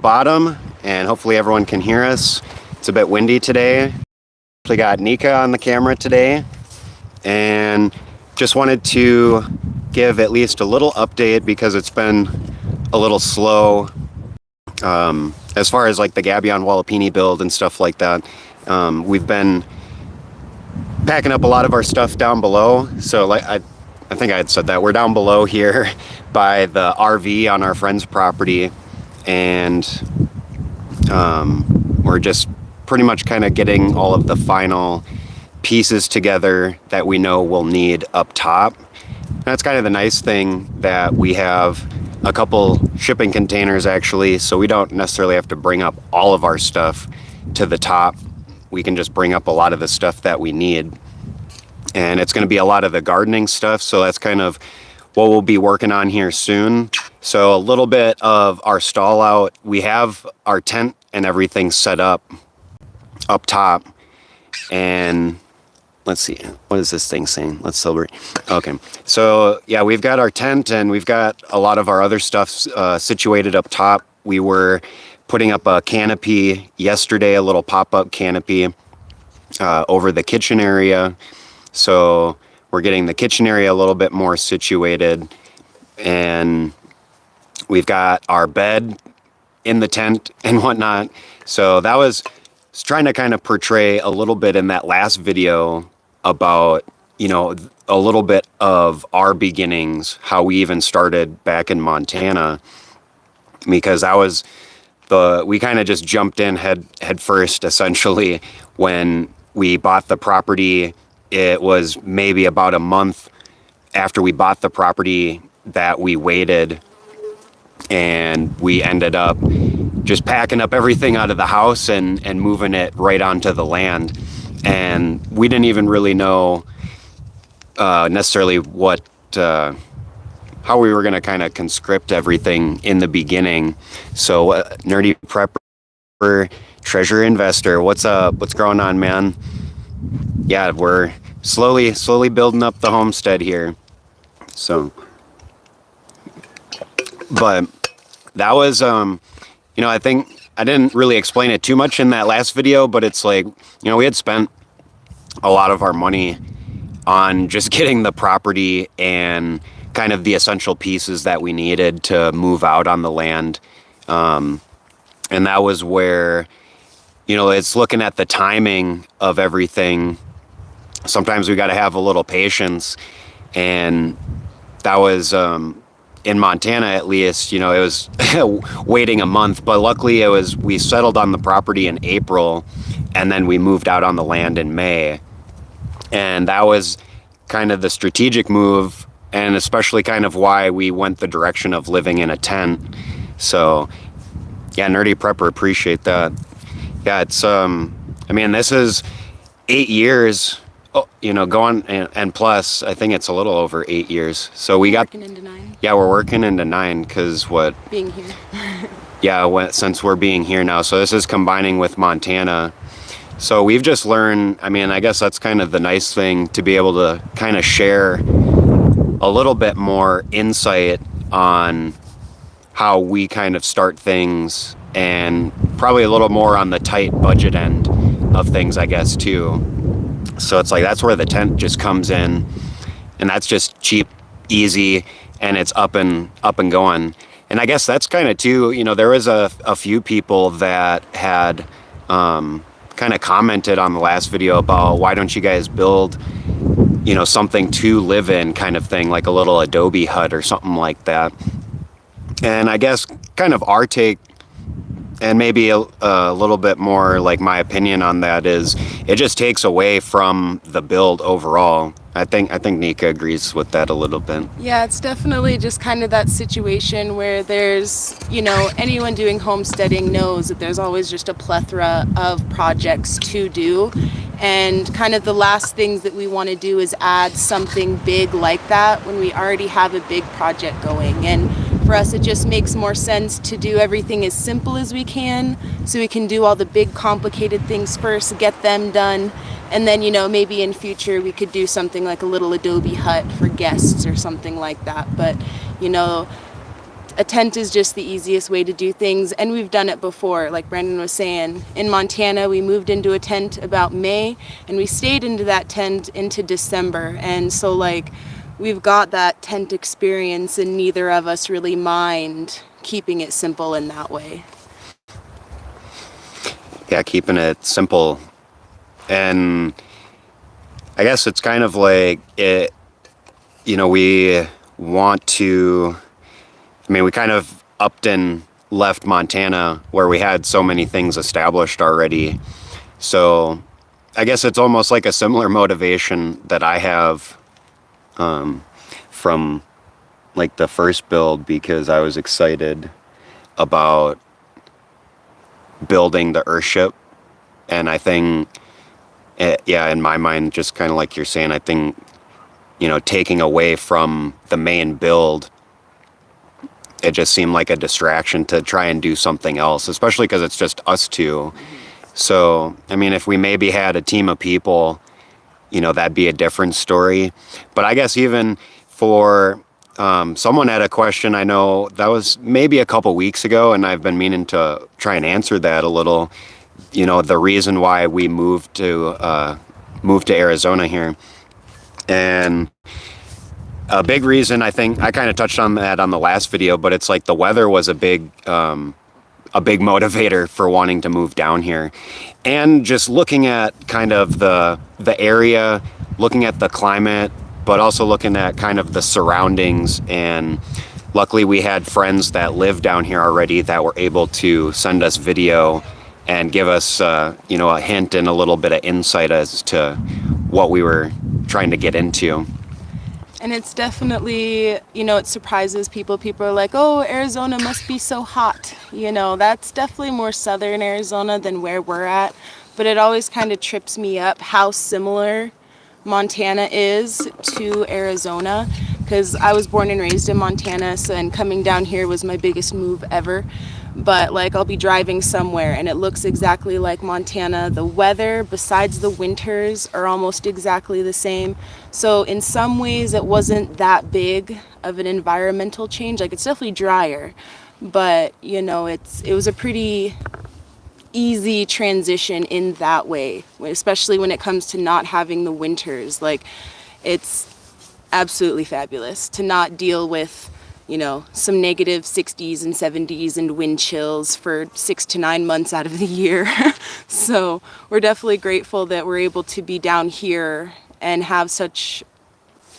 bottom, and hopefully everyone can hear us. It's a bit windy today. We got Nika on the camera today, and just wanted to give at least a little update because it's been a little slow as far as like the Gabion Wall-apini build and stuff like that. We've been packing up a lot of our stuff down below. So like I think I had said that we're down below here by the RV on our friend's property, and we're just pretty much kind of getting all of the final pieces together that we know we'll need up top. That's kind of the nice thing, that we have a couple shipping containers actually, so we don't necessarily have to bring up all of our stuff to the top. We can just bring up a lot of the stuff that we need, and it's going to be a lot of the gardening stuff, so that's kind of what we'll be working on here soon. So a little bit of our stall out. We have our tent and everything set up top, and let's see, what is this thing saying? Let's celebrate. Okay, so yeah, we've got our tent and we've got a lot of our other stuff situated up top. We were putting up a canopy yesterday, a little pop-up canopy over the kitchen area. So we're getting the kitchen area a little bit more situated, and we've got our bed in the tent and whatnot. So that was trying to kind of portray a little bit in that last video about, you know, a little bit of our beginnings, how we even started back in Montana, because that was we kind of just jumped in head first essentially when we bought the property. It was maybe about a month after we bought the property that we waited, and we ended up just packing up everything out of the house and moving it right onto the land. And we didn't even really know necessarily how we were going to kind of conscript everything in the beginning. So Nerdy Prepper, Treasure Investor, what's up? What's going on, man? Yeah, we're slowly building up the homestead here. So, but that was, you know, I think I didn't really explain it too much in that last video, but it's like, you know, we had spent a lot of our money on just getting the property and kind of the essential pieces that we needed to move out on the land. And that was where, you know, it's looking at the timing of everything. Sometimes we got to have a little patience, and that was, in Montana at least, you know, it was waiting a month, but luckily we settled on the property in April, and then we moved out on the land in May. And that was kind of the strategic move, and especially kind of why we went the direction of living in a tent. So yeah, Nerdy Prepper, appreciate that. Yeah, it's, I mean, this is 8 years, you know, going, and plus, I think it's a little over 8 years. So we got, working into 9. Yeah, we're working into 9, because what? Being here. Yeah, since we're being here now. So this is combining with Montana. So we've just learned, I mean, I guess that's kind of the nice thing, to be able to kind of share a little bit more insight on how we kind of start things, and probably a little more on the tight budget end of things, I guess, too. So it's like, that's where the tent just comes in, and that's just cheap, easy, and it's up and going. And I guess that's kind of too, you know, there was a few people that had kind of commented on the last video about, why don't you guys build, you know, something to live in kind of thing, like a little adobe hut or something like that. And I guess kind of our take, and maybe a little bit more like my opinion on that, is it just takes away from the build overall. I think Nika agrees with that a little bit. Yeah, it's definitely just kind of that situation where there's, you know, anyone doing homesteading knows that there's always just a plethora of projects to do. And kind of the last things that we want to do is add something big like that when we already have a big project going. And for us, it just makes more sense to do everything as simple as we can, so we can do all the big complicated things first, get them done, and then, you know, maybe in future we could do something like a little adobe hut for guests or something like that. But, you know, a tent is just the easiest way to do things, and we've done it before. Like Brandon was saying, in Montana we moved into a tent about May, and we stayed into that tent into December, and so like we've got that tent experience, and neither of us really mind keeping it simple in that way. Yeah, keeping it simple. And I guess it's kind of like it, you know, we want to, I mean, we kind of upped and left Montana where we had so many things established already. So I guess it's almost like a similar motivation that I have from like the first build, because I was excited about building the Earthship. And I think, yeah, in my mind, just kind of like you're saying, I think, you know, taking away from the main build, it just seemed like a distraction to try and do something else, especially because it's just us two. So, I mean, if we maybe had a team of people, you know, that'd be a different story. But I guess even for someone had a question, I know that was maybe a couple weeks ago, and I've been meaning to try and answer that a little. You know, the reason why we moved to Arizona here. And a big reason, I think, I kind of touched on that on the last video, but it's like the weather was a big motivator for wanting to move down here. And just looking at kind of the area, looking at the climate, but also looking at kind of the surroundings. And luckily we had friends that live down here already that were able to send us video and give us, you know, a hint and a little bit of insight as to what we were trying to get into. And it's definitely, you know, it surprises people. People are like, oh, Arizona must be so hot. You know, that's definitely more southern Arizona than where we're at. But it always kind of trips me up how similar Montana is to Arizona, because I was born and raised in Montana, so, and coming down here was my biggest move ever. But like I'll be driving somewhere and it looks exactly like Montana. The weather, besides the winters, are almost exactly the same. So in some ways it wasn't that big of an environmental change. Like it's definitely drier, but you know, it was a pretty easy transition in that way, especially when it comes to not having the winters. Like it's absolutely fabulous to not deal with, you know, some negative 60s and 70s and wind chills for 6 to 9 months out of the year. So we're definitely grateful that we're able to be down here and have such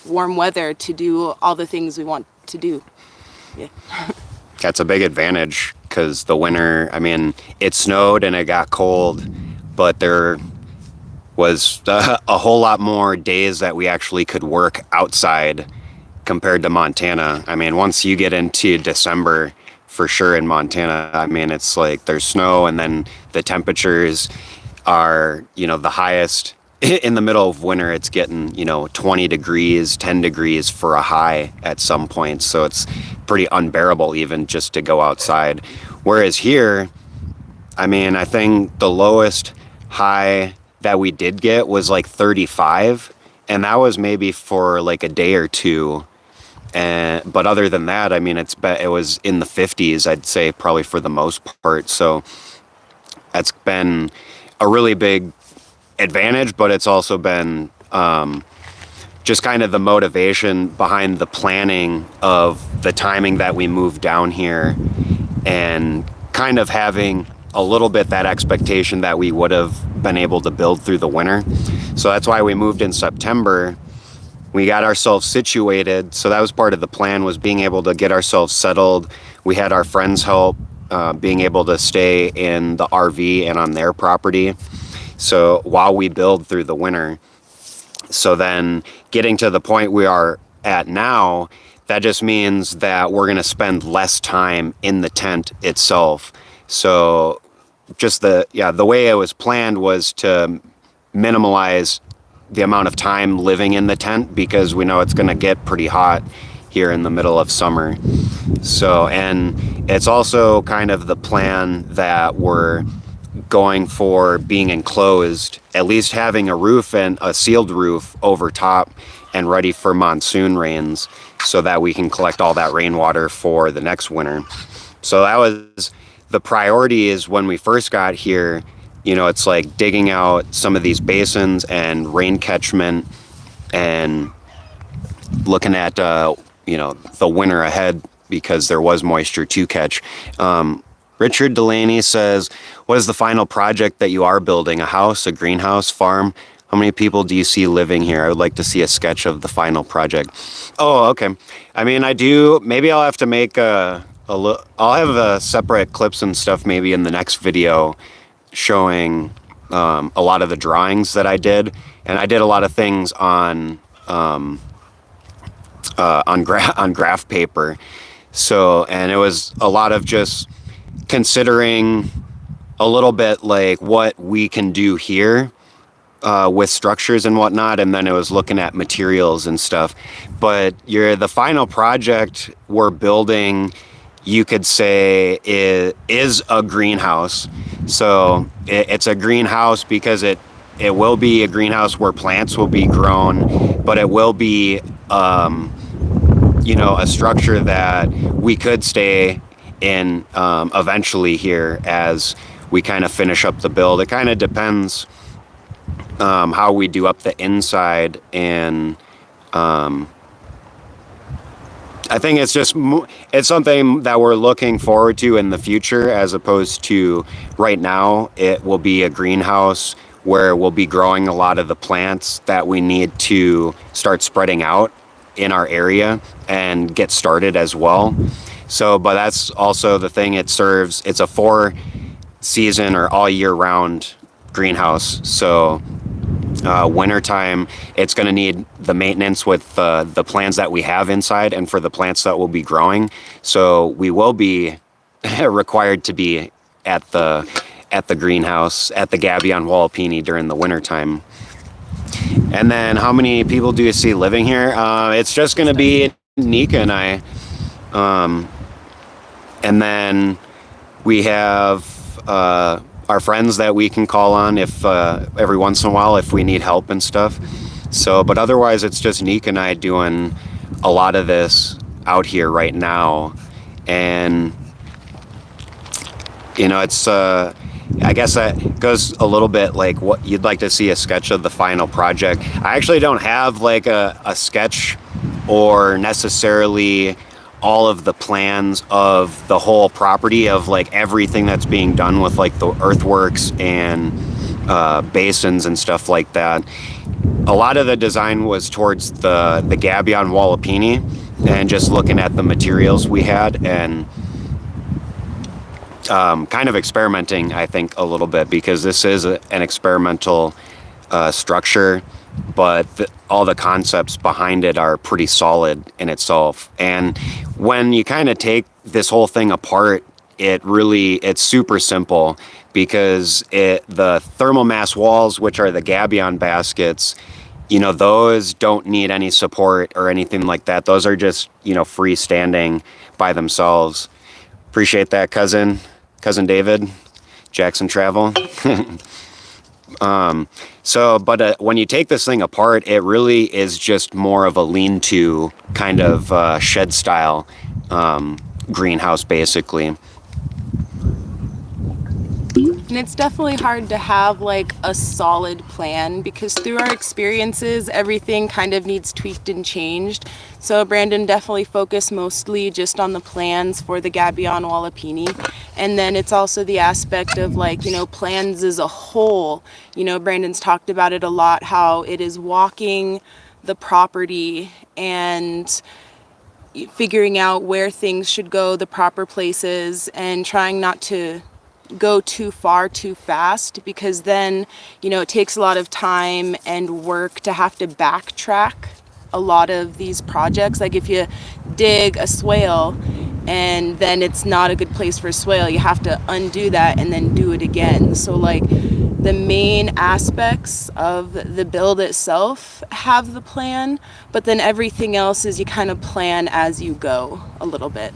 warm weather to do all the things we want to do. Yeah. That's a big advantage, because the winter, I mean, it snowed and it got cold, but there was a whole lot more days that we actually could work outside compared to Montana. I mean, once you get into December, for sure in Montana, I mean, it's like there's snow, and then the temperatures are, you know, the highest in the middle of winter. It's getting, you know, 20 degrees, 10 degrees for a high at some points. So it's pretty unbearable even just to go outside. Whereas here, I mean, I think the lowest high that we did get was like 35, and that was maybe for like a day or two. But other than that, I mean, it was in the 50s, I'd say, probably for the most part. So that's been a really big advantage, but it's also been just kind of the motivation behind the planning of the timing that we moved down here, and kind of having a little bit that expectation that we would have been able to build through the winter. So that's why we moved in September. We got ourselves situated. So that was part of the plan, was being able to get ourselves settled. We had our friends help, being able to stay in the RV and on their property, so while we build through the winter. So then getting to the point we are at now, that just means that we're going to spend less time in the tent itself. So just the way it was planned was to minimize the amount of time living in the tent, because we know it's going to get pretty hot here in the middle of summer. So, and it's also kind of the plan that we're going for being enclosed, at least having a roof and a sealed roof over top and ready for monsoon rains. so that we can collect all that rainwater for the next winter. So that was the priority. Is when we first got here, it's like digging out some of these basins and rain catchment and looking at, the winter ahead, because there was moisture to catch. Richard Delaney says, what is the final project that you are building? A house, a greenhouse, farm? How many people do you see living here? I would like to see a sketch of the final project. Oh, okay. I mean, I do. Maybe I'll have to make I'll have separate clips and stuff maybe in the next video showing a lot of the drawings that I did. And I did a lot of things on graph paper. So, and it was a lot of just considering a little bit like what we can do here with structures and whatnot, and then it was looking at materials and stuff. But the final project we're building, you could say, is a greenhouse. So it's a greenhouse because it will be a greenhouse where plants will be grown, but it will be a structure that we could stay in eventually here as we kind of finish up the build. It kind of depends how we do up the inside, and I think it's something that we're looking forward to in the future, as opposed to right now. It will be a greenhouse where we'll be growing a lot of the plants that we need to start spreading out in our area and get started as well. So, but that's also the thing. It's a 4-season or all year round greenhouse. So wintertime, it's going to need the maintenance with the plants that we have inside and for the plants that will be growing. So we will be required to be at the greenhouse at the Gabion Wall-apini during the wintertime. And then how many people do you see living here? It's just going to be Nika and I. And then we have our friends that we can call on if every once in a while if we need help and stuff. So, but otherwise it's just Nika and I doing a lot of this out here right now. And it's I guess that goes a little bit like what you'd like to see a sketch of the final project. I actually don't have like a sketch or necessarily all of the plans of the whole property of like everything that's being done with like the earthworks and basins and stuff like that. A lot of the design was towards the Gabion Wall-apini and just looking at the materials we had and kind of experimenting, I think, a little bit, because this is an experimental structure, but all the concepts behind it are pretty solid in itself. And when you kind of take this whole thing apart, it's super simple, because the thermal mass walls, which are the Gabion baskets, those don't need any support or anything like that. Those are just, freestanding by themselves. Appreciate that, cousin David, Jackson Travel. But when you take this thing apart, it really is just more of a lean-to kind of shed style greenhouse, basically. And it's definitely hard to have like a solid plan, because through our experiences, everything kind of needs tweaked and changed. So Brandon definitely focused mostly just on the plans for the Gabion Wall-apini. And then it's also the aspect of like, plans as a whole. Brandon's talked about it a lot, how it is walking the property and figuring out where things should go, the proper places, and trying not to go too far too fast, because then it takes a lot of time and work to have to backtrack a lot of these projects. Like if you dig a swale and then it's not a good place for a swale, you have to undo that and then do it again. So like the main aspects of the build itself have the plan, but then everything else is you kind of plan as you go a little bit.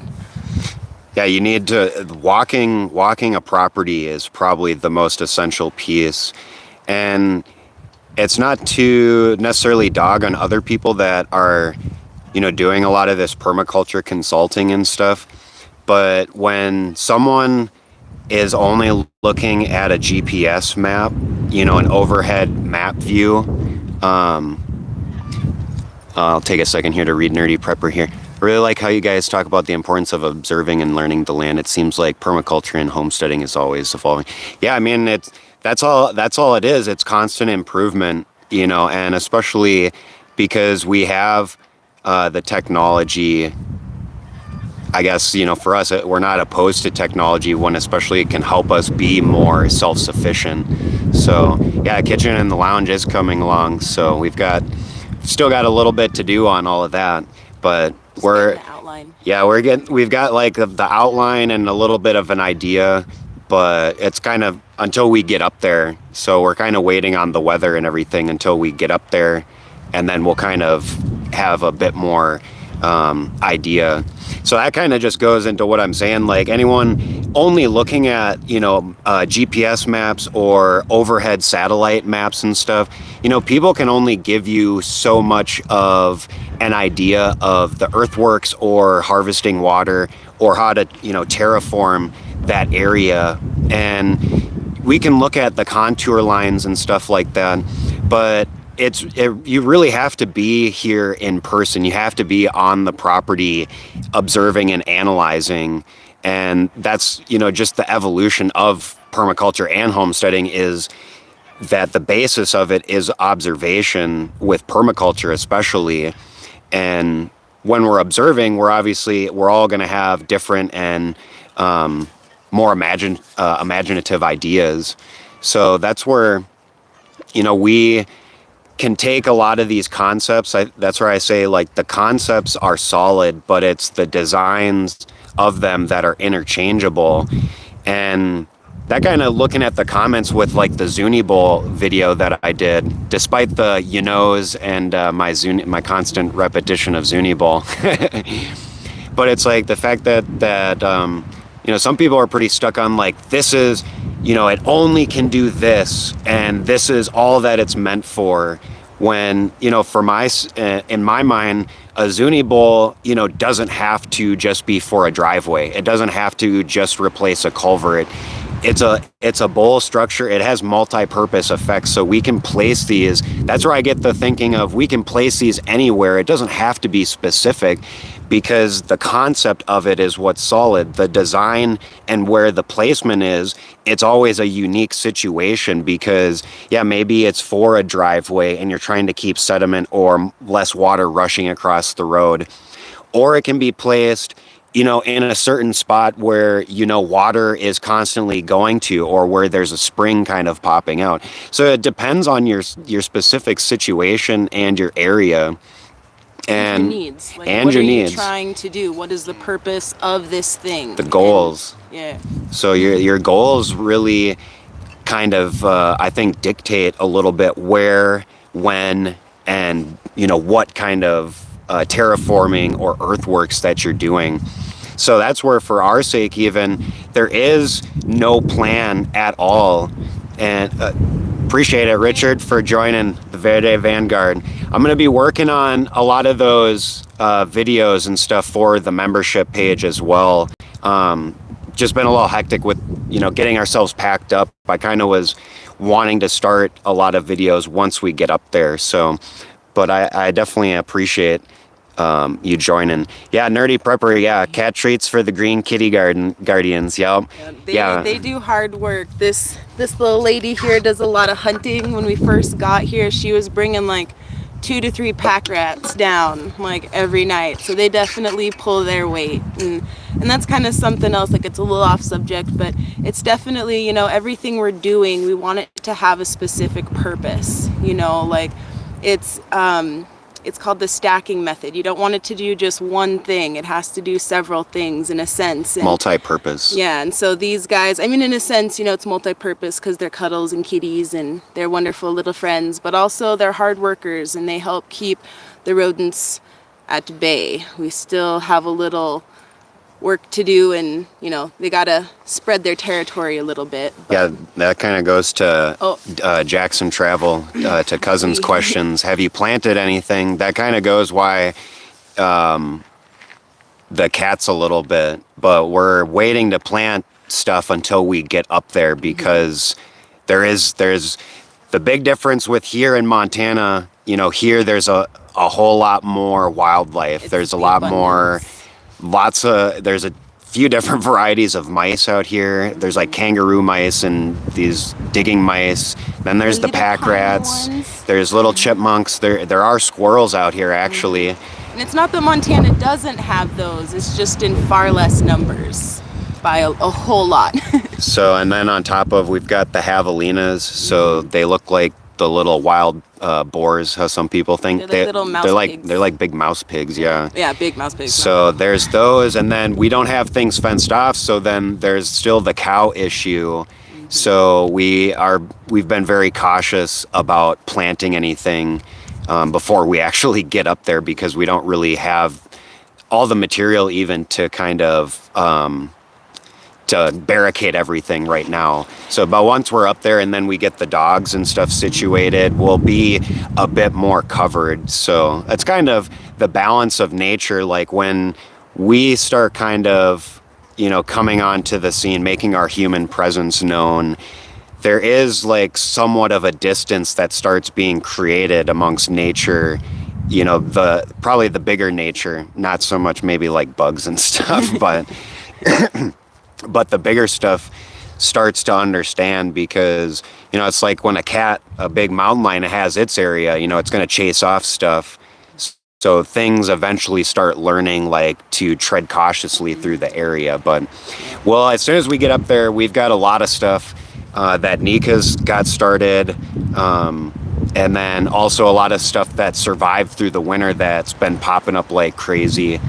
Yeah, you need to, walking a property is probably the most essential piece. And it's not to necessarily dog on other people that are doing a lot of this permaculture consulting and stuff. But when someone is only looking at a GPS map, an overhead map view, I'll take a second here to read Nerdy Prepper here. I really like how you guys talk about the importance of observing and learning the land. It seems like permaculture and homesteading is always evolving. Yeah, I mean, that's all it is. It's constant improvement, and especially because we have the technology. I guess, for us, we're not opposed to technology when especially it can help us be more self-sufficient. So yeah, kitchen and the lounge is coming along. So we've still got a little bit to do on all of that, but we've got like the outline and a little bit of an idea, but it's kind of until we get up there. So we're kind of waiting on the weather and everything until we get up there, and then we'll kind of have a bit more idea. So that kind of just goes into what I'm saying. Like anyone only looking at, GPS maps or overhead satellite maps and stuff, people can only give you so much of an idea of the earthworks or harvesting water or how to, terraform that area. And we can look at the contour lines and stuff like that, but you really have to be here in person. You have to be on the property observing and analyzing. And that's, just the evolution of permaculture and homesteading is that the basis of it is observation with permaculture especially. And when we're observing, we're all going to have different and more imaginative ideas. So that's where, we can take a lot of these concepts. That's where I say like the concepts are solid, but it's the designs of them that are interchangeable. And that kind of looking at the comments with like the Zuni Bowl video that I did, despite the and my constant repetition of Zuni Bowl. But it's like the fact that some people are pretty stuck on like, this is, it only can do this, and this is all that it's meant for. When, in my mind, a Zuni bowl, doesn't have to just be for a driveway. It doesn't have to just replace a culvert. It's a bowl structure. It has multi-purpose effects, so we can place these. That's where I get the thinking of we can place these anywhere. It doesn't have to be specific, because the concept of it is what's solid. The design and where the placement is, it's always a unique situation, because maybe it's for a driveway and you're trying to keep sediment or less water rushing across the road, or it can be placed in a certain spot where, water is constantly going to, or where there's a spring kind of popping out. So it depends on your specific situation and your area. And your needs. Like, what are you trying to do? What is the purpose of this thing? The goals. Yeah. So your goals really kind of, I think, dictate a little bit where, when, and, what kind of terraforming or earthworks that you're doing. So that's where, for our sake even, there is no plan at all. And appreciate it, Richard, for joining the Verde Vanguard. I'm going to be working on a lot of those videos and stuff for the membership page as well. Just been a little hectic with, getting ourselves packed up. I kind of was wanting to start a lot of videos once we get up there. So, but I definitely appreciate you joining. Yeah, Nerdy Prepper. Yeah, cat treats for the Green Kitty Guardians. Yep. They do hard work. This little lady here does a lot of hunting. When we first got here, she was bringing like 2 to 3 pack rats down like every night. So they definitely pull their weight, and that's kind of something else. Like, it's a little off subject, but it's definitely, everything we're doing, we want it to have a specific purpose. Like it's called the stacking method. You don't want it to do just one thing. It has to do several things in a sense. And, multi-purpose. Yeah, and so these guys, in a sense, it's multi-purpose because they're cuddles and kitties and they're wonderful little friends, but also they're hard workers and they help keep the rodents at bay. We still have a little work to do, and they gotta spread their territory a little bit. Yeah, that kind of goes to Jackson Travel, to Cousins questions. Have you planted anything? That kind of goes why the cats a little bit, but we're waiting to plant stuff until we get up there because there's the big difference with here in Montana. You know, here there's a whole lot more wildlife. There's a lot more, there's a few different varieties of mice out here. There's like kangaroo mice and these digging mice. Then there's the pack rats. There's little chipmunks. There are squirrels out here actually. And it's not that Montana doesn't have those, it's just in far less numbers by a whole lot. So, and then on top of, we've got the javelinas. So they look like the little wild boars, how some people think. They're like little mouse pigs. They're like big mouse pigs, yeah. Yeah, big mouse pigs. So there's those, and then we don't have things fenced off, so then there's still the cow issue. So we've been very cautious about planting anything before we actually get up there, because we don't really have all the material even to kind of to barricade everything right now. So, but once we're up there and then we get the dogs and stuff situated, we'll be a bit more covered. So it's kind of the balance of nature. Like when we start kind of, you know, coming onto the scene, making our human presence known, there is like somewhat of a distance that starts being created amongst nature. You know, probably the bigger nature, not so much maybe like bugs and stuff, but the bigger stuff starts to understand, because, you know, it's like when a big mountain lion has its area, you know, it's going to chase off stuff. So things eventually start learning like to tread cautiously through the area. But, well, as soon as we get up there, we've got a lot of stuff that Nika's got started. And then also a lot of stuff that survived through the winter that's been popping up like crazy,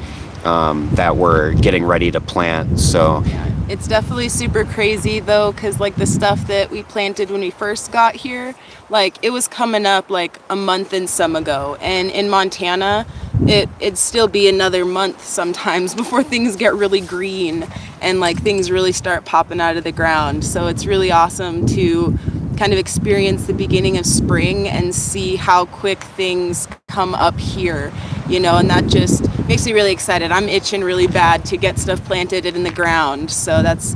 that we're getting ready to plant. So yeah, it's definitely super crazy though, because like the stuff that we planted when we first got here, like it was coming up like a month and some ago, and in Montana it'd still be another month sometimes before things get really green and like things really start popping out of the ground. So it's really awesome to kind of experience the beginning of spring and see how quick things come up here, you know, and that just makes me really excited. I'm itching really bad to get stuff planted in the ground. So that's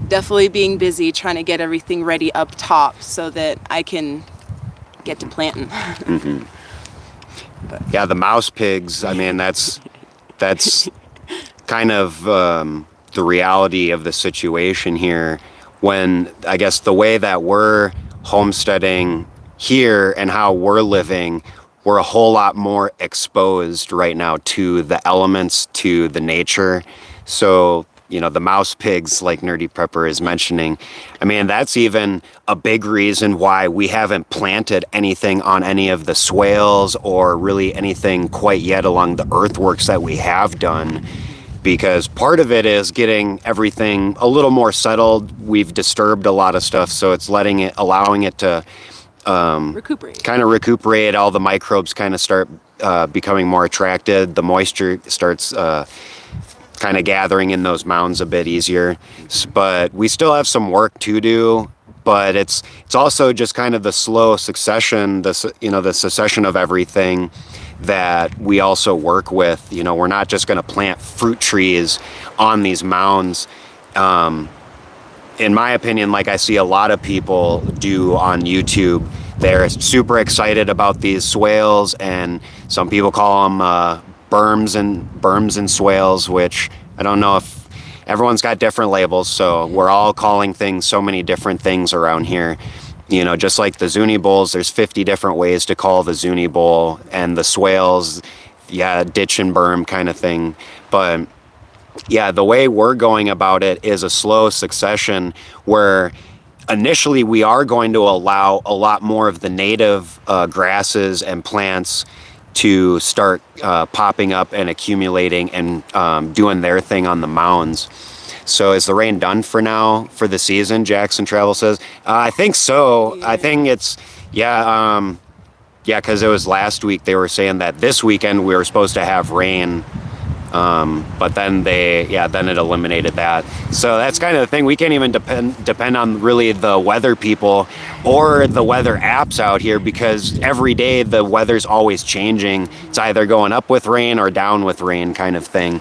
definitely being busy trying to get everything ready up top so that I can get to planting. Mm-hmm. Yeah, the mouse pigs, I mean, that's kind of the reality of the situation here. When I guess the way that we're homesteading here and how we're living, we're a whole lot more exposed right now to the elements, to the nature. So, you know, the mouse pigs, like Nerdy Prepper is mentioning, I mean, that's even a big reason why we haven't planted anything on any of the swales or really anything quite yet along the earthworks that we have done. Because part of it is getting everything a little more settled. We've disturbed a lot of stuff, so it's allowing it to recuperate. All the microbes kind of start becoming more attracted. The moisture starts kind of gathering in those mounds a bit easier. But we still have some work to do. But it's also just kind of the slow succession, the succession of everything that we also work with. You know, we're not just going to plant fruit trees on these mounds. In my opinion, like I see a lot of people do on YouTube, they're super excited about these swales, and some people call them berms and swales, which I don't know if everyone's got different labels. So we're all calling things so many different things around here. You know, just like the Zuni bowls, there's 50 different ways to call the Zuni bowl, and the swales, yeah, ditch and berm kind of thing. But yeah, the way we're going about it is a slow succession where initially we are going to allow a lot more of the native grasses and plants to start popping up and accumulating and doing their thing on the mounds. So is the rain done for now for the season? Jackson Travel says. I think so. Yeah. I think it's, because it was last week they were saying that this weekend we were supposed to have rain But then then it eliminated that. So that's kind of the thing. We can't even depend on really the weather people or the weather apps out here, because every day the weather's always changing. It's either going up with rain or down with rain kind of thing.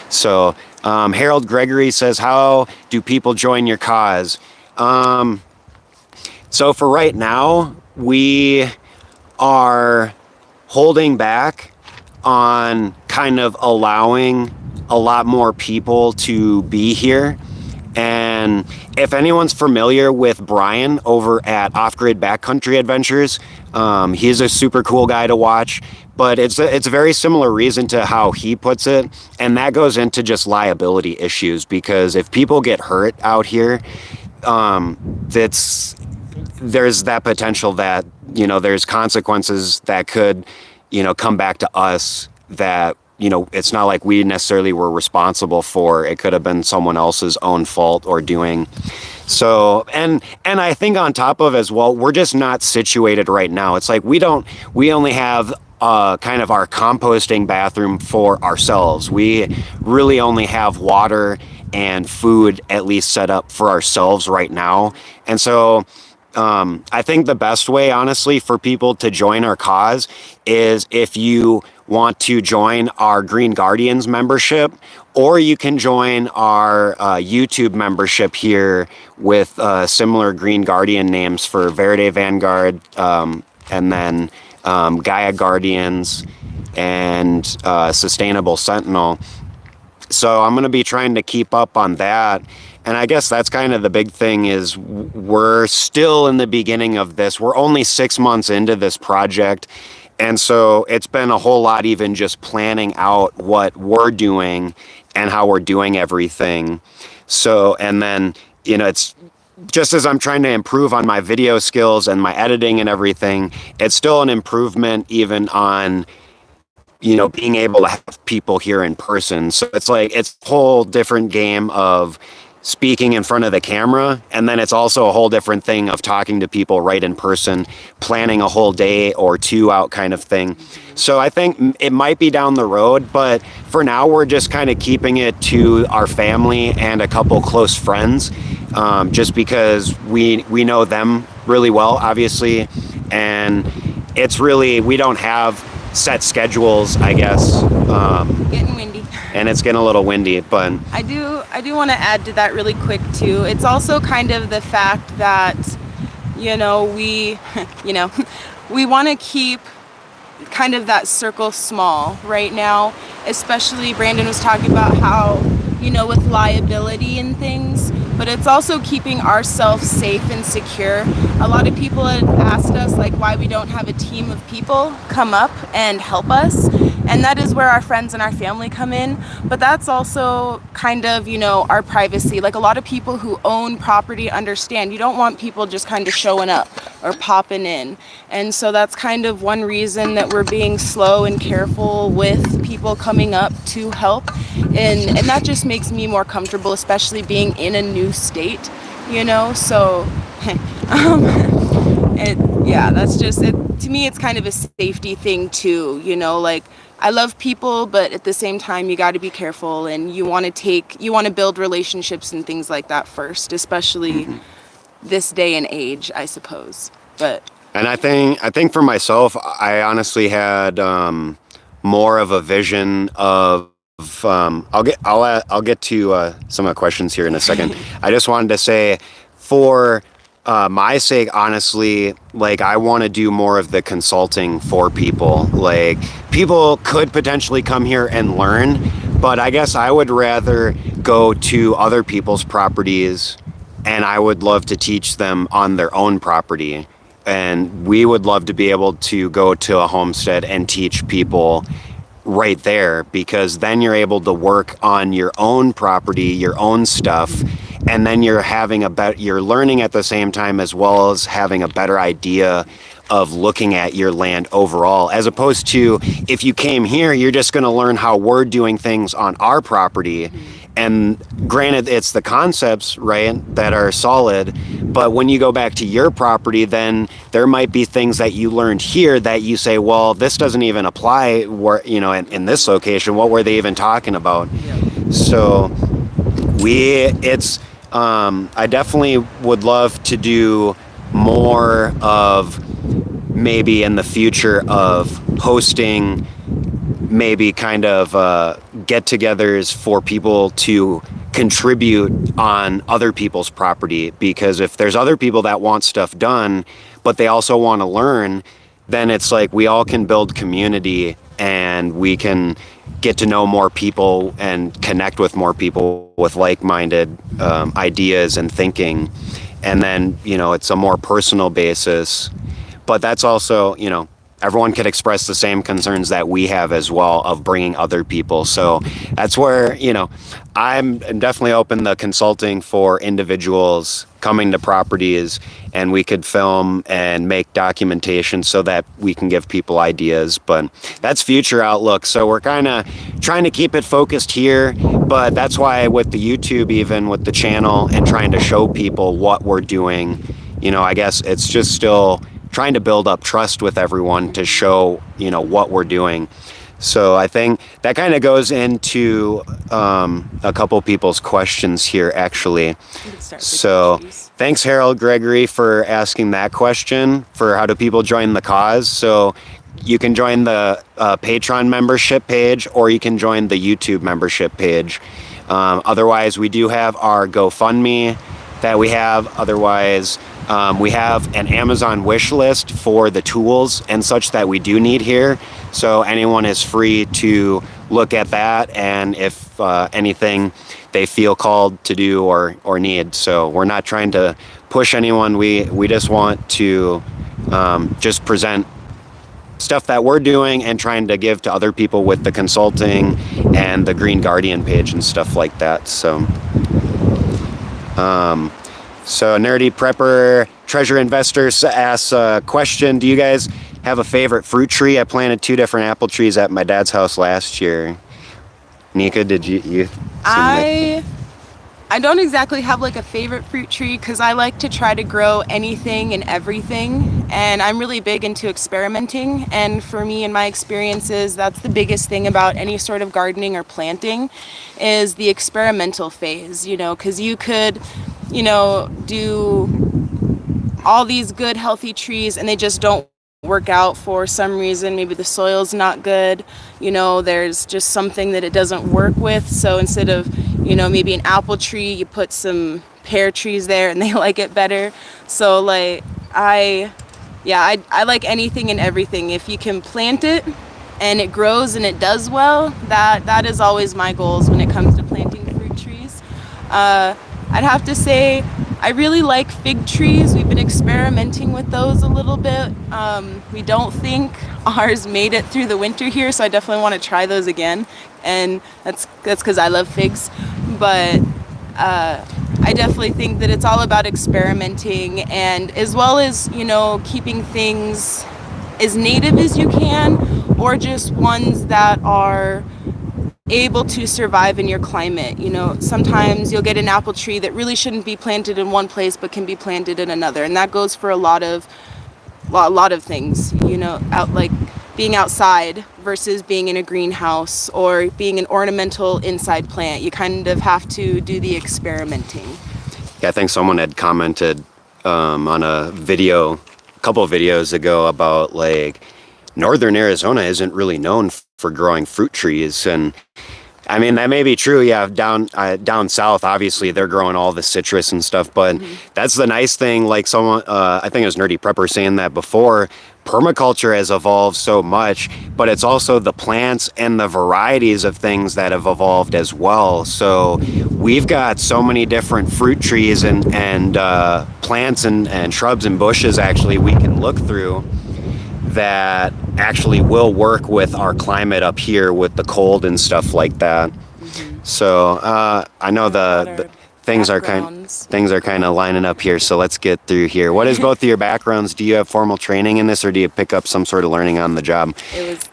So Harold Gregory says, how do people join your cause? So for right now, we are holding back on kind of allowing a lot more people to be here. And if anyone's familiar with Brian over at Off Grid Backcountry Adventures, he's a super cool guy to watch. But it's a very similar reason to how he puts it, and that goes into just liability issues. Because if people get hurt out here, there's that potential that, you know, there's consequences that could, you know, come back to us that, you know, it's not like we necessarily were responsible for. It could have been someone else's own fault or doing. So, and I think on top of as well, we're just not situated right now. It's like we only have kind of our composting bathroom for ourselves. We really only have water and food at least set up for ourselves right now. And so I think the best way, honestly, for people to join our cause is if you want to join our Green Guardians membership, or you can join our YouTube membership here with similar Green Guardian names for Verde Vanguard, and then Gaia Guardians and Sustainable Sentinel. So I'm going to be trying to keep up on that. And I guess that's kind of the big thing is we're still in the beginning of this. We're only 6 months into this project. And so it's been a whole lot even just planning out what we're doing and how we're doing everything. So, and then, you know, it's just as I'm trying to improve on my video skills and my editing and everything, it's still an improvement even on, you know, being able to have people here in person. So it's like, it's a whole different game of speaking in front of the camera, and then it's also a whole different thing of talking to people right in person, planning a whole day or two out kind of thing. So I think it might be down the road, but for now we're just kind of keeping it to our family and a couple close friends, just because we know them really well, obviously, and it's really, we don't have set schedules, I guess. Getting windy. And it's getting a little windy, but I do want to add to that really quick too. It's also kind of the fact that, you know, we want to keep kind of that circle small right now, especially Brandon was talking about how, you know, with liability and things, but it's also keeping ourselves safe and secure. A lot of people had asked us like why we don't have a team of people come up and help us, and that is where our friends and our family come in. But that's also kind of, you know, our privacy. Like a lot of people who own property understand you don't want people just kind of showing up or popping in, and so that's kind of one reason that we're being slow and careful with people coming up to help, and that just makes me more comfortable, especially being in a new state, you know. So that's just it. To me, it's kind of a safety thing too, you know. Like, I love people, but at the same time, you got to be careful, and you want to build relationships and things like that first, especially this day and age, I suppose. And I think for myself, I honestly had more of a vision of. I'll get to some of the questions here in a second. I just wanted to say, for my sake, honestly, like, I want to do more of the consulting for people. Like, people could potentially come here and learn, but I guess I would rather go to other people's properties, and I would love to teach them on their own property. And we would love to be able to go to a homestead and teach people right there, because then you're able to work on your own property, your own stuff, and then you're learning at the same time, as well as having a better idea of looking at your land overall, as opposed to if you came here, you're just going to learn how we're doing things on our property. And granted, it's the concepts, right, that are solid, but when you go back to your property, then there might be things that you learned here that you say, well, this doesn't even apply where, in this location. What were they even talking about? So I definitely would love to do more of, maybe in the future, of hosting maybe kind of get-togethers for people to contribute on other people's property, because if there's other people that want stuff done but they also want to learn, then it's like we all can build community and we can get to know more people and connect with more people with like-minded ideas and thinking. And then, it's a more personal basis. But that's also, everyone could express the same concerns that we have as well, of bringing other people. So that's where, I'm definitely open to consulting for individuals coming to properties, and we could film and make documentation so that we can give people ideas. But that's future outlook. So we're kind of trying to keep it focused here. But that's why with the YouTube, even with the channel, and trying to show people what we're doing, I guess it's just still trying to build up trust with everyone to show, what we're doing. So I think that kind of goes into a couple people's questions here, actually. So thanks, Harold Gregory, for asking that question, for how do people join the cause. So you can join the Patreon membership page, or you can join the YouTube membership page. Otherwise, we do have our GoFundMe that we have. Otherwise, we have an Amazon wish list for the tools and such that we do need here. So anyone is free to look at that, and if anything they feel called to do or need. So we're not trying to push anyone. We just want to just present stuff that we're doing and trying to give to other people with the consulting and the Green Guardian page and stuff like that. So Nerdy Prepper Treasure Investors asks a question. Do you guys have a favorite fruit tree? I planted 2 different apple trees at my dad's house last year. Nika, did you I don't exactly have like a favorite fruit tree, because I like to try to grow anything and everything, and I'm really big into experimenting. And for me, in my experiences, that's the biggest thing about any sort of gardening or planting, is the experimental phase, because you could do all these good healthy trees and they just don't work out for some reason. Maybe the soil's not good, there's just something that it doesn't work with. So instead of maybe an apple tree, you put some pear trees there and they like it better. So like I like anything and everything. If you can plant it and it grows and it does well, that is always my goals when it comes to planting fruit trees. I'd have to say I really like fig trees. We've been experimenting with those a little bit. We don't think ours made it through the winter here, so I definitely want to try those again. And that's because I love figs. But I definitely think that it's all about experimenting, and as well as, keeping things as native as you can, or just ones that are able to survive in your climate. Sometimes you'll get an apple tree that really shouldn't be planted in one place but can be planted in another, and that goes for a lot of things, out like being outside versus being in a greenhouse, or being an ornamental inside plant. You kind of have to do the experimenting. Yeah, I think someone had commented on a couple of videos ago about like northern Arizona isn't really known for growing fruit trees. And I mean, that may be true. Yeah, down south, obviously they're growing all the citrus and stuff, but that's the nice thing. Like someone, I think it was Nerdy Prepper saying that before, permaculture has evolved so much, but it's also the plants and the varieties of things that have evolved as well. So we've got so many different fruit trees and plants and shrubs and bushes actually we can look through that actually will work with our climate up here with the cold and stuff like that. So I know the things are backgrounds. kind of lining up here. So let's get through here. What is both of your backgrounds? Do you have formal training in this, or do you pick up some sort of learning on the job? It was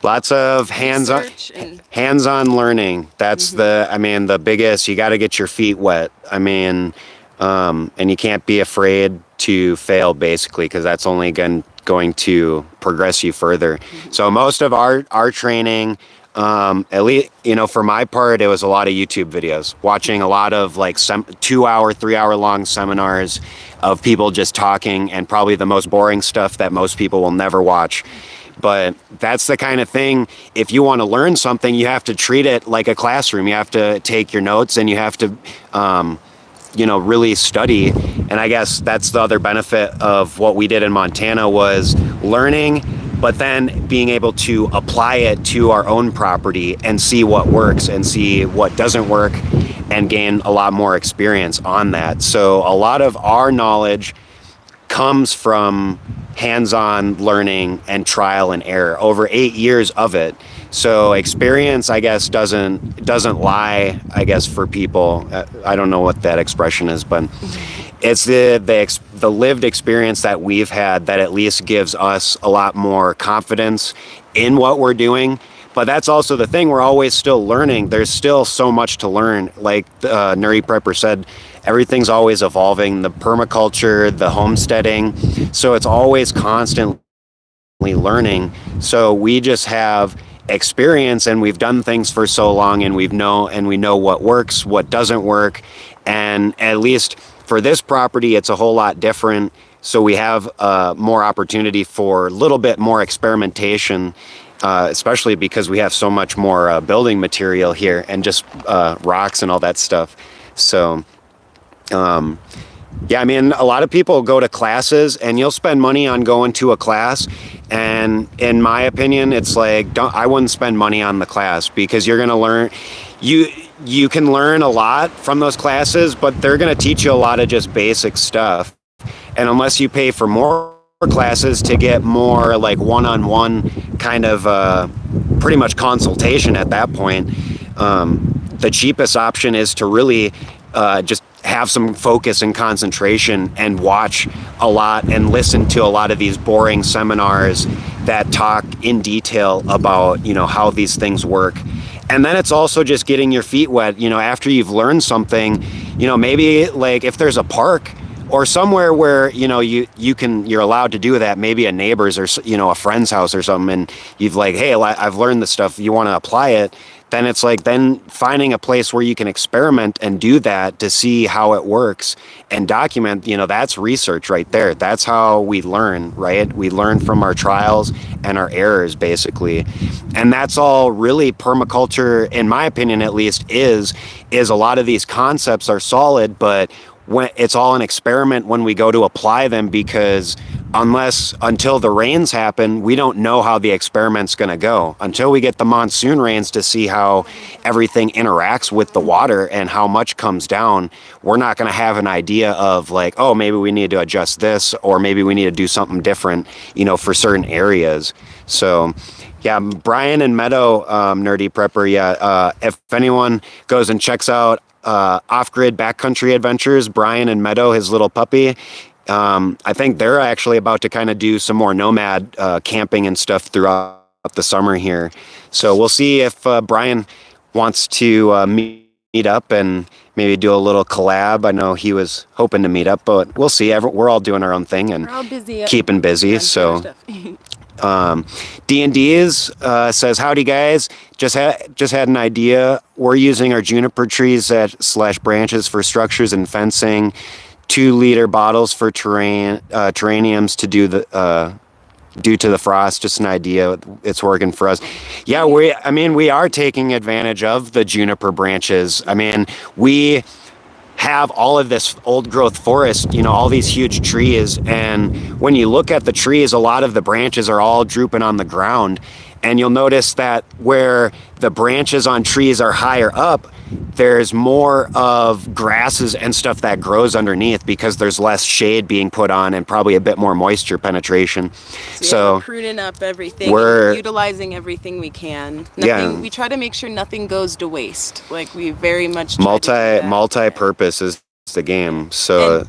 Lots of research and hands-on learning. That's the biggest. You got to get your feet wet. And you can't be afraid to fail, basically, because that's only going to progress you further. So most of our training, at least, for my part, it was a lot of YouTube videos, watching a lot of like 2-hour, 3-hour long seminars of people just talking, and probably the most boring stuff that most people will never watch. But that's the kind of thing, if you want to learn something, you have to treat it like a classroom. You have to take your notes, and you have to, really study. And I guess that's the other benefit of what we did in Montana, was learning, but then being able to apply it to our own property and see what works and see what doesn't work, and gain a lot more experience on that. So a lot of our knowledge comes from hands-on learning and trial and error over 8 years of it. So experience, I guess, doesn't lie, I guess, for people. I don't know what that expression is, but it's the lived experience that we've had that at least gives us a lot more confidence in what we're doing. But that's also the thing, we're always still learning. There's still so much to learn. Like Nerdy Prepper said, everything's always evolving, the permaculture, the homesteading. So it's always constantly learning. So we just have experience, and we've done things for so long, and we know what works, what doesn't work. And at least for this property, it's a whole lot different. So we have more opportunity for a little bit more experimentation, especially because we have so much more building material here, and just rocks and all that stuff. So a lot of people go to classes, and you'll spend money on going to a class, and in my opinion, it's like, I wouldn't spend money on the class, because you're going to learn, you can learn a lot from those classes, but they're going to teach you a lot of just basic stuff. And unless you pay for more classes to get more like one-on-one kind of pretty much consultation at that point, the cheapest option is to really just have some focus and concentration, and watch a lot and listen to a lot of these boring seminars that talk in detail about how these things work. And then it's also just getting your feet wet, after you've learned something, maybe like if there's a park or somewhere where you're allowed to do that, maybe a neighbor's or a friend's house or something, and you've like, hey, I've learned this stuff, you want to apply it, then it's like then finding a place where you can experiment and do that to see how it works and document. That's research right there. That's how we learn, right? We learn from our trials and our errors, basically. And that's all really permaculture, in my opinion at least, is a lot of these concepts are solid, but when it's all an experiment when we go to apply them, because until the rains happen, we don't know how the experiment's going to go until we get the monsoon rains to see how everything interacts with the water and how much comes down. We're not going to have an idea of like, oh, maybe we need to adjust this, or maybe we need to do something different, for certain areas. So yeah, Brian and Meadow, Nerdy Prepper. If anyone goes and checks out Off-Grid Backcountry Adventures, Brian and Meadow, his little puppy, I think they're actually about to kind of do some more nomad camping and stuff throughout the summer here. So we'll see if Brian wants to meet up and maybe do a little collab. I know he was hoping to meet up, but we'll see. We're all doing our own thing and keeping busy. So D&D's says, howdy guys, just had an idea. We're using our juniper trees / branches for structures and fencing, 2-liter bottles for terrariums to do due to the frost. Just an idea. It's working for us. Yeah, we are taking advantage of the juniper branches. We have all of this old growth forest, all these huge trees. And when you look at the trees, a lot of the branches are all drooping on the ground. And you'll notice that where the branches on trees are higher up, there's more of grasses and stuff that grows underneath because there's less shade being put on and probably a bit more moisture penetration. So we're pruning up everything, we're utilizing everything we can. We try to make sure nothing goes to waste. Like, we very much multi-purpose is the game. So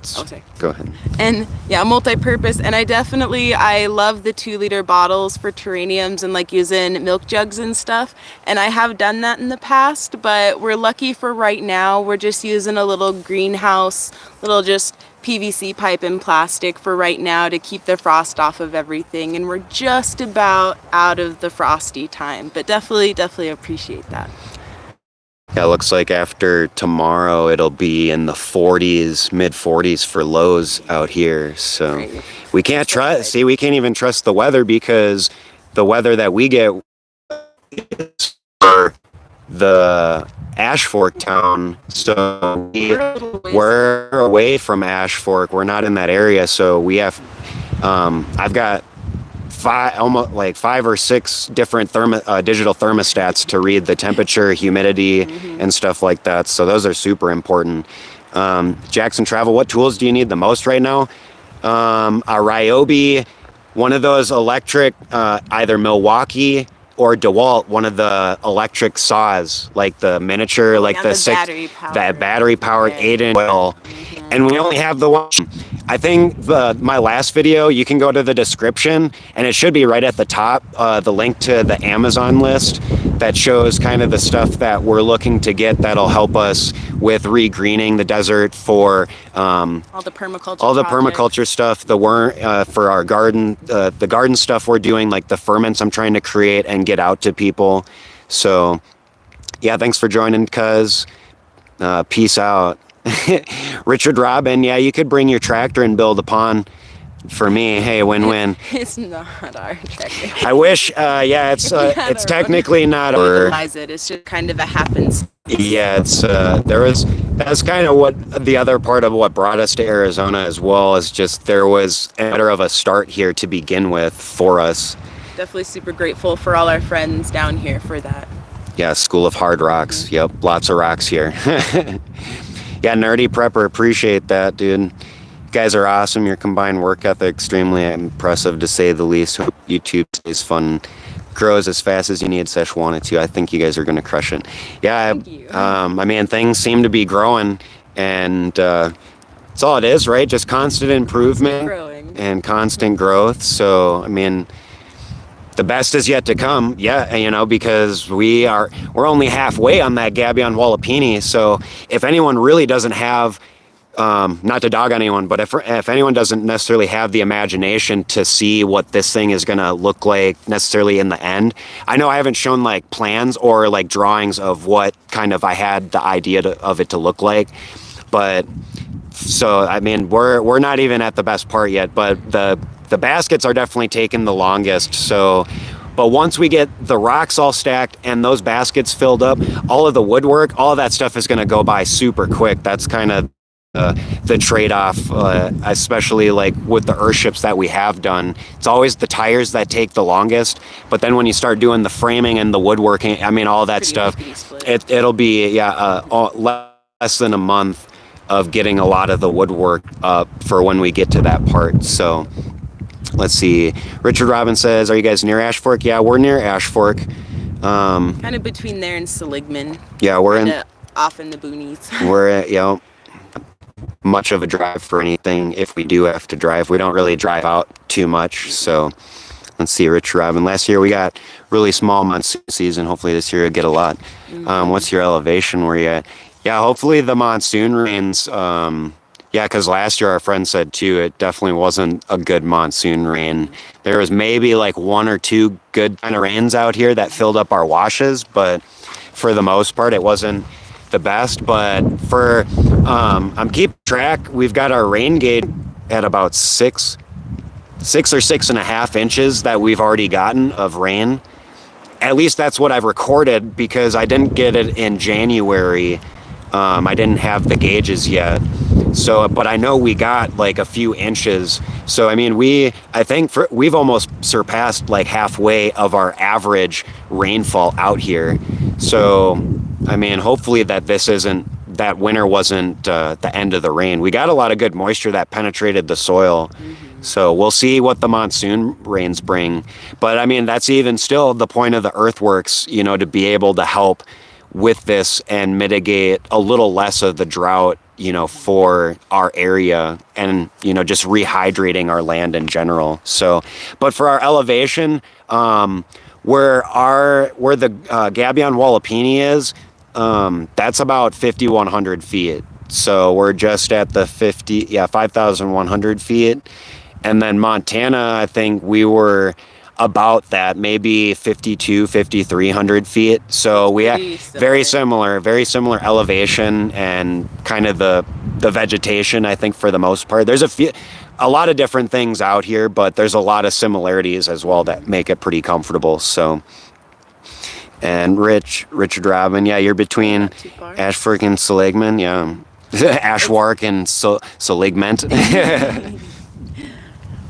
go ahead. And yeah, multi-purpose. And I love the 2-liter bottles for terrariums and like using milk jugs and stuff. And I have done that in the past, but we're lucky for right now. We're just using a little greenhouse, little just PVC pipe and plastic for right now to keep the frost off of everything. And we're just about out of the frosty time, but definitely appreciate that. Yeah, it looks like after tomorrow it'll be in the 40s, mid 40s for lows out here. So Great. We can't we can't even trust the weather, because the weather that we get is for the Ash Fork town. So we're away from Ash Fork. We're not in that area. So we have, I've got almost like 5 or 6 different digital thermostats to read the temperature, humidity, and stuff like that. So those are super important. Jackson Travel, what tools do you need the most right now? A Ryobi, one of those electric, either Milwaukee or DeWalt, one of the electric saws, like the miniature, like the battery powered 8-inch oil. And we only have the one. I think my last video, you can go to the description and it should be right at the top, the link to the Amazon list that shows kind of the stuff that we're looking to get that'll help us with regreening the desert for all the permaculture stuff, for our garden, the garden stuff we're doing, like the ferments I'm trying to create and get out to people. So yeah, thanks for joining, cuz. Peace out. Richard Robin, yeah, you could bring your tractor and build a pond for me. Hey, win-win. It's not our tractor. I wish, it's technically not our. It's just kind of a happens. Yeah, that's kind of what the other part of what brought us to Arizona as well, is just there was a better of a start here to begin with for us. Definitely super grateful for all our friends down here for that. Yeah, School of Hard Rocks. Yep, lots of rocks here. Yeah, Nerdy Prepper, appreciate that, dude. You guys are awesome. Your combined work ethic, extremely impressive to say the least. Hope YouTube stays fun, grows as fast as you need / wanted to. I think you guys are going to crush it. Yeah, thank you. I mean, things seem to be growing, and that's all it is, right? Just constant improvement and constant growth. So, I mean, the best is yet to come, because we're only halfway on that Gabion Wall-apini. So if anyone really doesn't have, not to dog on anyone, but if anyone doesn't necessarily have the imagination to see what this thing is going to look like necessarily in the end, I know I haven't shown like plans or like drawings of what kind of I had the idea of it to look like, but so I mean we're not even at the best part yet, but the baskets are definitely taking the longest. So, but once we get the rocks all stacked and those baskets filled up, all of the woodwork, all of that stuff is going to go by super quick. That's kind of the trade-off, especially like with the earthships that we have done. It's always the tires that take the longest, but then when you start doing the framing and the woodworking, I mean, all that stuff, it'll be, less than a month of getting a lot of the woodwork up for when we get to that part. So let's see. Richard Robin says, are you guys near Ash Fork? Yeah, we're near Ash Fork. Kind of between there and Seligman. Yeah, we're off in the boonies. We're at, much of a drive for anything. If we do have to drive, we don't really drive out too much. So let's see, Richard Robin. Last year we got really small monsoon season. Hopefully this year we'll get a lot. What's your elevation where you at? Yeah, hopefully the monsoon rains, because last year our friend said too, it definitely wasn't a good monsoon rain. There was maybe like 1 or 2 good kind of rains out here that filled up our washes, but for the most part it wasn't the best. But for, I'm keeping track, we've got our rain gauge at about 6 or 6.5 inches that we've already gotten of rain. At least that's what I've recorded, because I didn't get it in January. I didn't have the gauges yet. So, but I know we got like a few inches. So, I mean, I think we've almost surpassed like halfway of our average rainfall out here. So, I mean, hopefully that winter wasn't the end of the rain. We got a lot of good moisture that penetrated the soil. So we'll see what the monsoon rains bring. But I mean, that's even still the point of the earthworks, to be able to help with this and mitigate a little less of the drought, for our area, and, just rehydrating our land in general. So, but for our elevation, where the Gabion Wall-apini is, that's about 5,100 feet. So we're just at the 5,100 feet. And then Montana, I think we were about that, maybe 5,300 feet. So we have very similar elevation and kind of the vegetation, I think, for the most part. There's a lot of different things out here, but there's a lot of similarities as well that make it pretty comfortable. So, and Richard Robin, yeah, you're between Ashford and Seligman, yeah. Ashwark and Seligment.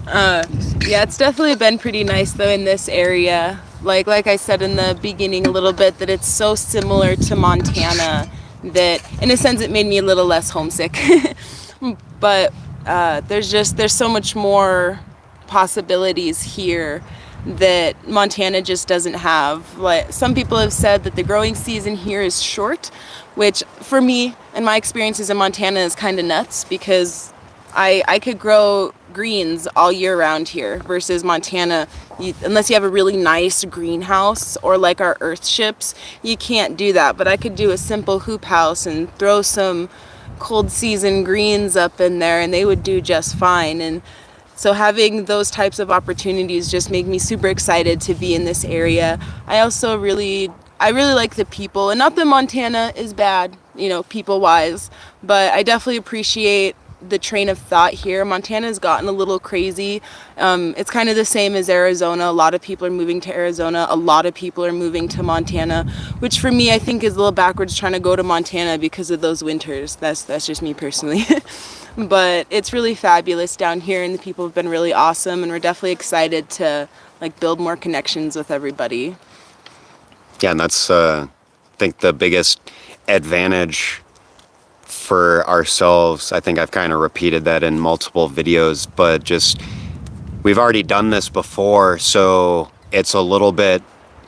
Yeah, it's definitely been pretty nice though in this area. Like I said in the beginning a little bit, that it's so similar to Montana that in a sense it made me a little less homesick. But there's so much more possibilities here that Montana just doesn't have. Like, some people have said that the growing season here is short, which for me and my experiences in Montana is kind of nuts, because I could grow greens all year round here, versus Montana, unless you have a really nice greenhouse or like our earth ships, you can't do that. But I could do a simple hoop house and throw some cold season greens up in there and they would do just fine. And so having those types of opportunities just make me super excited to be in this area. I really like the people, and not that Montana is bad, people wise, but I definitely appreciate the train of thought here. Montana's gotten a little crazy. It's kind of the same as Arizona. A lot of people are moving to Arizona. A lot of people are moving to Montana, which for me I think is a little backwards, trying to go to Montana because of those winters. That's just me personally. But it's really fabulous down here, and the people have been really awesome, and we're definitely excited to build more connections with everybody. Yeah, and that's I think the biggest advantage for ourselves. I think I've kind of repeated that in multiple videos, but just we've already done this before, so it's a little bit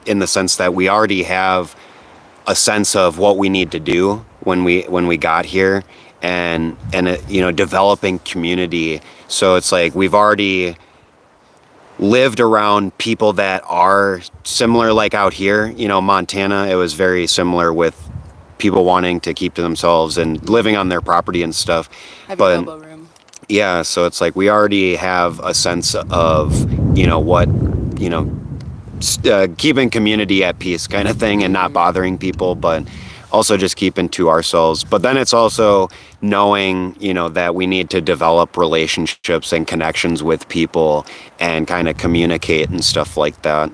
in the sense that we already have a sense of what we need to do when we got here, and developing community. So it's like we've already lived around people that are similar, like out here, Montana, it was very similar with people wanting to keep to themselves and living on their property and stuff. Have your elbow room. Yeah, so it's like we already have a sense of, keeping community at peace kind of thing, and not bothering people, but also just keeping to ourselves. But then it's also knowing, that we need to develop relationships and connections with people and kind of communicate and stuff like that.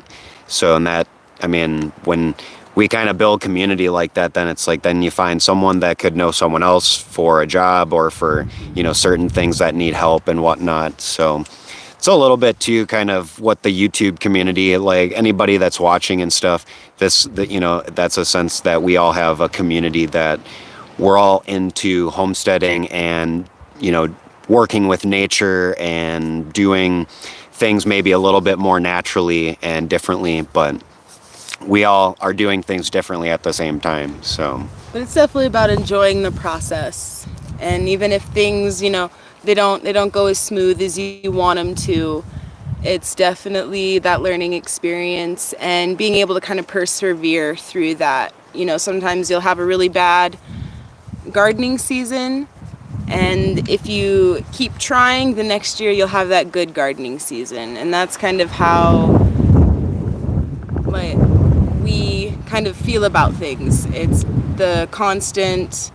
So, and that, when we kind of build community like that, then it's like, then you find someone that could know someone else for a job or for, certain things that need help and whatnot. So it's a little bit too kind of what the YouTube community, like anybody that's watching and stuff, that's a sense that we all have a community that we're all into homesteading and, working with nature and doing things maybe a little bit more naturally and differently, but we all are doing things differently at the same time. So, but it's definitely about enjoying the process, and even if things, they don't go as smooth as you want them to, it's definitely that learning experience and being able to kind of persevere through that. Sometimes you'll have a really bad gardening season, and if you keep trying, the next year you'll have that good gardening season. And that's kind of how we kind of feel about things. It's the constant,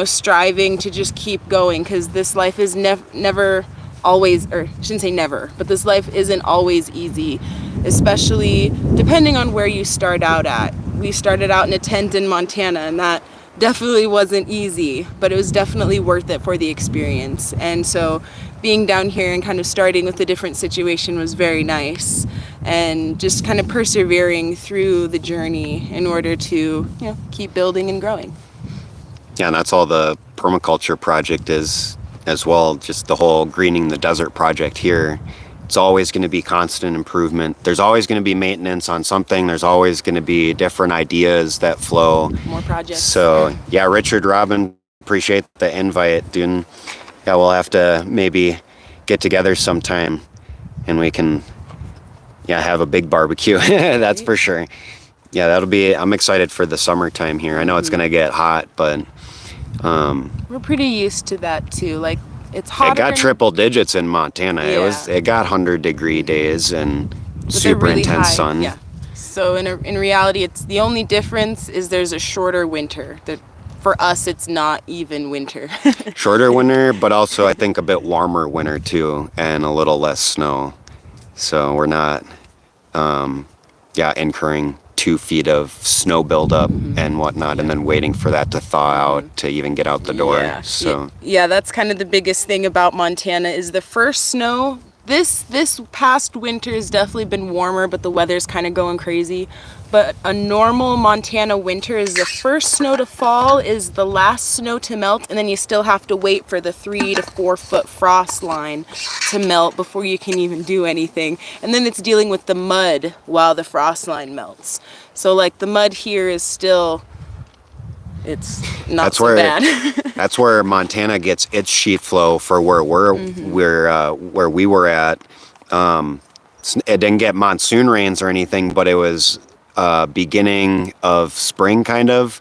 striving to just keep going, because this life is never always, or I shouldn't say never, but this life isn't always easy, especially depending on where you start out at. We started out in a tent in Montana, and that definitely wasn't easy, but it was definitely worth it for the experience. And so being down here and kind of starting with a different situation was very nice, and just kind of persevering through the journey in order to keep building and growing. Yeah, and that's all the permaculture project is as well. Just the whole greening the desert project here. It's always going to be constant improvement. There's always going to be maintenance on something. There's always going to be different ideas that flow. More projects. So yeah, Richard, Robin, appreciate the invite, dude. Yeah, we'll have to maybe get together sometime and we can have a big barbecue. That's for sure. Yeah, I'm excited for the summertime here. I know it's going to get hot, but we're pretty used to that too. Like, it's hot. It got triple digits in Montana. Yeah. It got 100-degree days and But super really intense high. sun. Yeah. So in reality, it's the only difference is there's a shorter winter. For us, it's not even winter. Shorter winter, but also I think a bit warmer winter too, and a little less snow. So we're not, incurring 2 feet of snow buildup and whatnot, and then waiting for that to thaw out to even get out the door. Yeah. So yeah, that's kind of the biggest thing about Montana is the first snow. This past winter has definitely been warmer, but the weather's kind of going crazy. But a normal Montana winter is the first snow to fall, is the last snow to melt, and then you still have to wait for the 3 to 4 foot frost line to melt before you can even do anything. And then it's dealing with the mud while the frost line melts. So like the mud here is still, it's not so bad. That's where Montana gets its sheet flow for where we were at. It didn't get monsoon rains or anything, but it was beginning of spring kind of.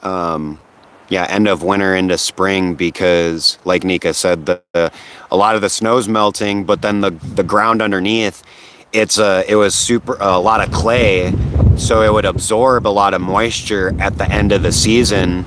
End of winter into spring, because like Nika said, a lot of the snow's melting, but then the ground underneath, it was a lot of clay, so it would absorb a lot of moisture at the end of the season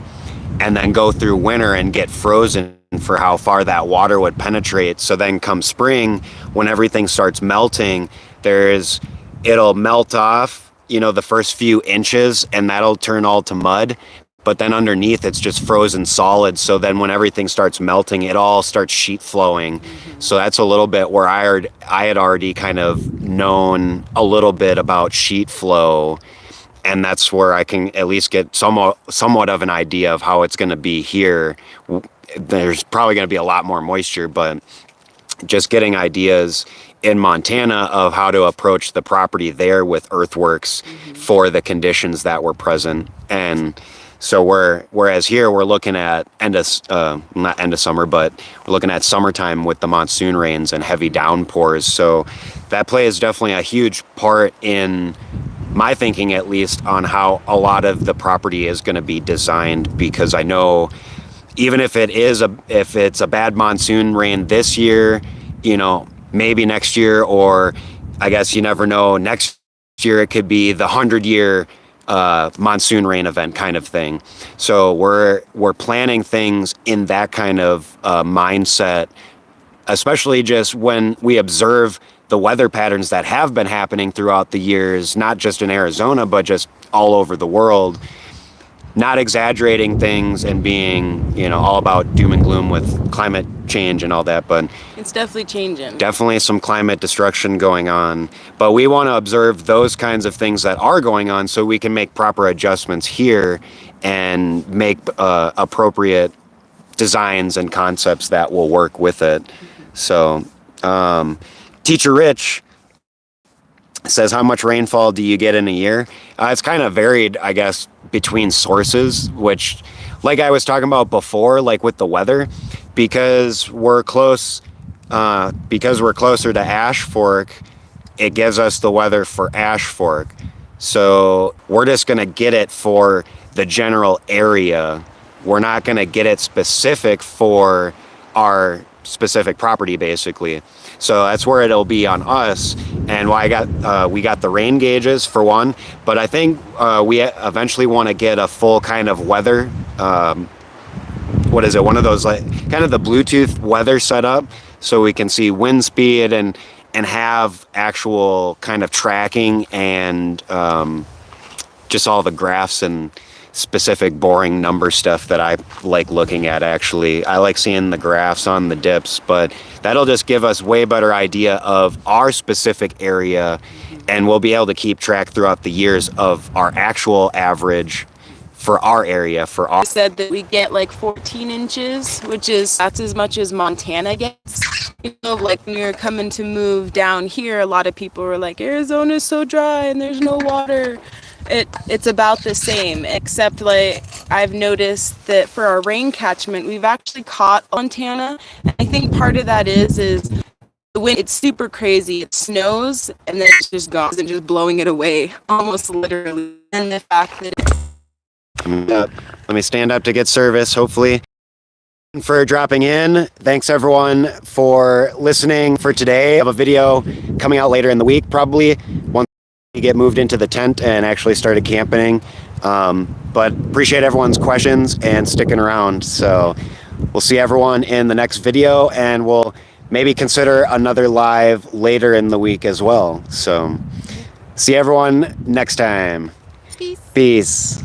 and then go through winter and get frozen for how far that water would penetrate. So then come spring, when everything starts melting, it'll melt off, the first few inches, and that'll turn all to mud. But then underneath it's just frozen solid. So then when everything starts melting, it all starts sheet flowing. So that's a little bit where I had already kind of known a little bit about sheet flow. And that's where I can at least get somewhat of an idea of how it's going to be here. There's probably going to be a lot more moisture, but just getting ideas in Montana of how to approach the property there with earthworks for the conditions that were present. And so whereas here we're looking at not end of summer, but we're looking at summertime with the monsoon rains and heavy downpours. So that plays definitely a huge part in my thinking, at least, on how a lot of the property is going to be designed, because I know even if it's a bad monsoon rain this year, maybe next year, or I guess you never know, next year it could be the 100-year monsoon rain event kind of thing. So we're planning things in that kind of mindset, especially just when we observe the weather patterns that have been happening throughout the years, not just in Arizona, but just all over the world. Not exaggerating things and being, all about doom and gloom with climate change and all that, but it's definitely changing. Definitely some climate destruction going on. But we want to observe those kinds of things that are going on so we can make proper adjustments here and make appropriate designs and concepts that will work with it. So, Teacher Rich says, how much rainfall do you get in a year? It's kind of varied, I guess, between sources, which, like I was talking about before, like with the weather, because we're closer to Ash Fork, it gives us the weather for Ash Fork. So we're just going to get it for the general area. We're not going to get it specific for our specific property, basically. So that's where it'll be on us, and why we got the rain gauges for one, but I think we eventually want to get a full kind of weather, one of those, like kind of the Bluetooth weather setup, so we can see wind speed and have actual kind of tracking and just all the graphs and specific boring number stuff that I like looking at. Actually, I like seeing the graphs on the dips, but that'll just give us way better idea of our specific area, and we'll be able to keep track throughout the years of our actual average for our area. For our said that we get like 14 inches, that's as much as Montana gets. You know, like when you're coming to move down here, a lot of people were like, Arizona's so dry and there's no water. It's about the same, except like I've noticed that for our rain catchment, we've actually caught Montana. And I think part of that is the wind. It's super crazy. It snows and then it's just gone and just blowing it away, almost literally. And the fact that let me stand up to get service, hopefully. For dropping in. Thanks everyone for listening for today. I have a video coming out later in the week, probably once we get moved into the tent and actually started camping. But appreciate everyone's questions and sticking around. So we'll see everyone in the next video, and we'll maybe consider another live later in the week as well. So see everyone next time. peace. Peace.